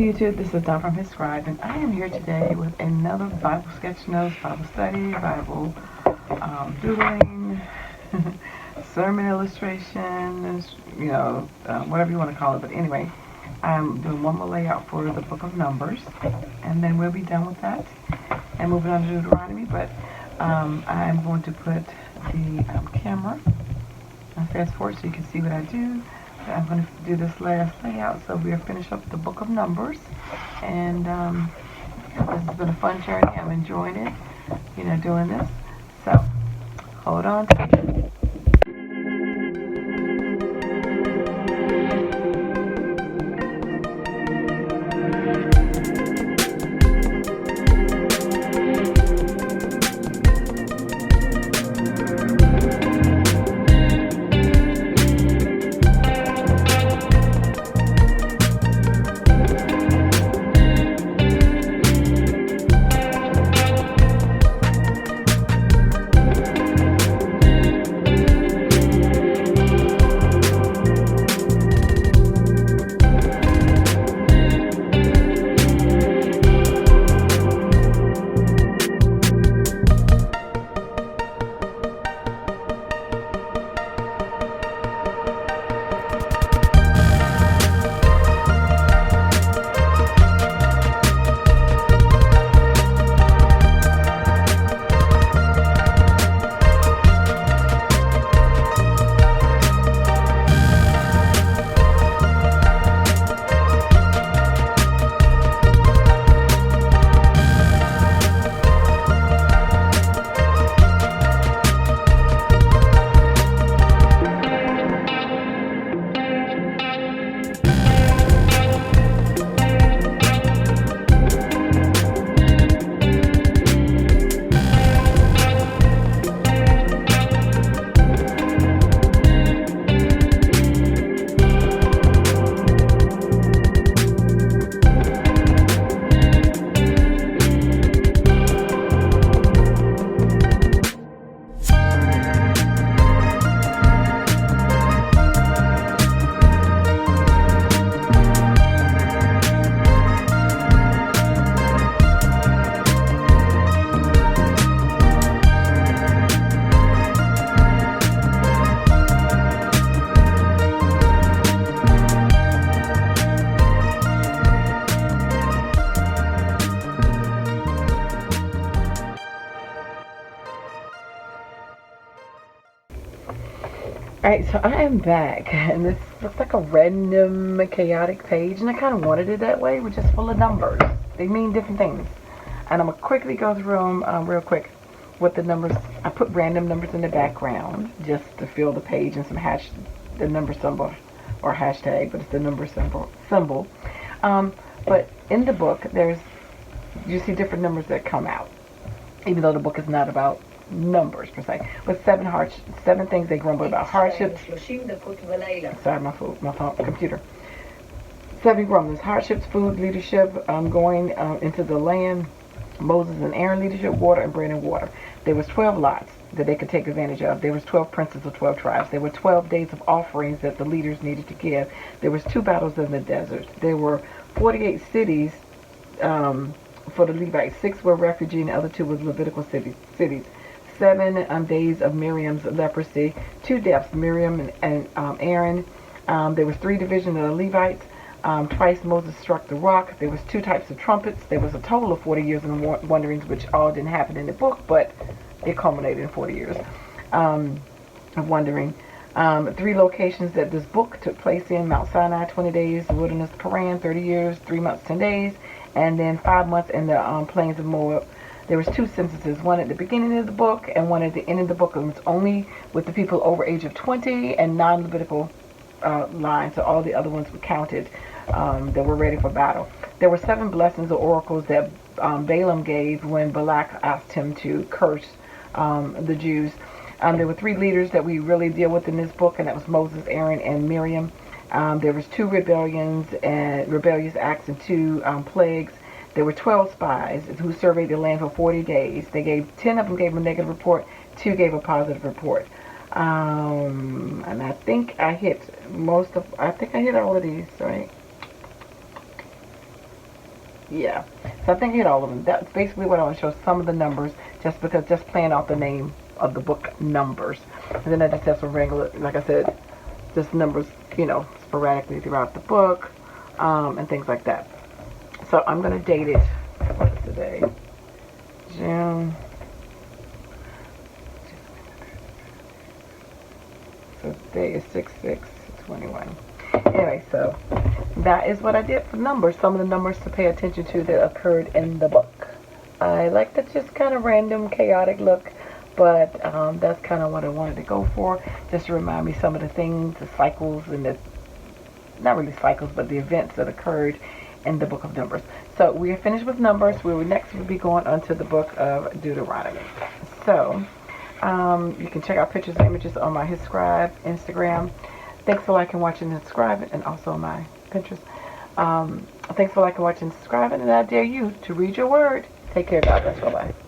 YouTube, this is Dawn from hzscribe, and I am here today with another Bible sketch notes, Bible study, Bible doodling, sermon illustrations, whatever you want to call it. But anyway, I'm doing one more layout for the book of Numbers, and then we'll be done with that and moving on to Deuteronomy. But I'm going to put the camera and fast forward so you can see what I do. I'm going to do this last layout, so we'll finish up the book of Numbers. And this has been a fun journey. I'm enjoying it, doing this. So, hold on tight. Alright, so I am back, and this looks like a random, chaotic page, and I kind of wanted it that way, which is full of numbers. They mean different things. And I'm going to quickly go through them real quick with the numbers. I put random numbers in the background just to fill the page and some the number symbol, or hashtag, but it's the number symbol. But in the book, you see different numbers that come out, even though the book is not about numbers per se, with seven things they grumble about: hardships. Sorry, my phone, computer. 7 grumblings: hardships, food, leadership, going into the land, Moses and Aaron leadership, water, and bread and water. There was 12 lots that they could take advantage of. There was 12 princes of 12 tribes. There were 12 days of offerings that the leaders needed to give. There was 2 battles in the desert. There were 48 cities for the Levites. 6 were refugee, and the other 2 was Levitical cities. 7 days of Miriam's leprosy, 2 deaths, Miriam and Aaron. There was 3 divisions of the Levites. Twice Moses struck the rock. There was 2 types of trumpets. There was a total of 40 years in wanderings, which all didn't happen in the book, but it culminated in 40 years of wandering. 3 locations that this book took place in: Mount Sinai, 20 days, the wilderness Paran, 30 years, 3 months, 10 days, and then 5 months in the plains of Moab. There was 2 censuses, one at the beginning of the book and one at the end of the book. It was only with the people over age of 20 and non-Levitical lines, so all the other ones were counted that were ready for battle. There were 7 blessings or oracles that Balaam gave when Balak asked him to curse the Jews. There were 3 leaders that we really deal with in this book, and that was Moses, Aaron, and Miriam. There was 2 rebellions and rebellious acts and 2 plagues. There were 12 spies who surveyed the land for 40 days. 10 of them gave a negative report, 2 gave a positive report. And I think I hit all of these, right? Yeah. So I think you hit all of them. That's basically what I want to show, some of the numbers, just because, just playing out the name of the book, Numbers. And then I just have some regular, like I said, just numbers, sporadically throughout the book, and things like that. So I'm going to date it, what is today? June. So today is 6/6/21. Anyway, so that is what I did for numbers. Some of the numbers to pay attention to that occurred in the book. I like the just kind of random, chaotic look, but that's kind of what I wanted to go for, just to remind me some of the things, the cycles, and the, not really cycles, but the events that occurred in the book of Numbers. So we are finished with Numbers. We will next be going on to the book of Deuteronomy. So you can check out pictures and images on my hzscribe Instagram. Thanks for liking, watching, and subscribing, and also on my Pinterest. Thanks for liking, watching, and subscribing, and I dare you to read your word. Take care, God bless. Bye-bye.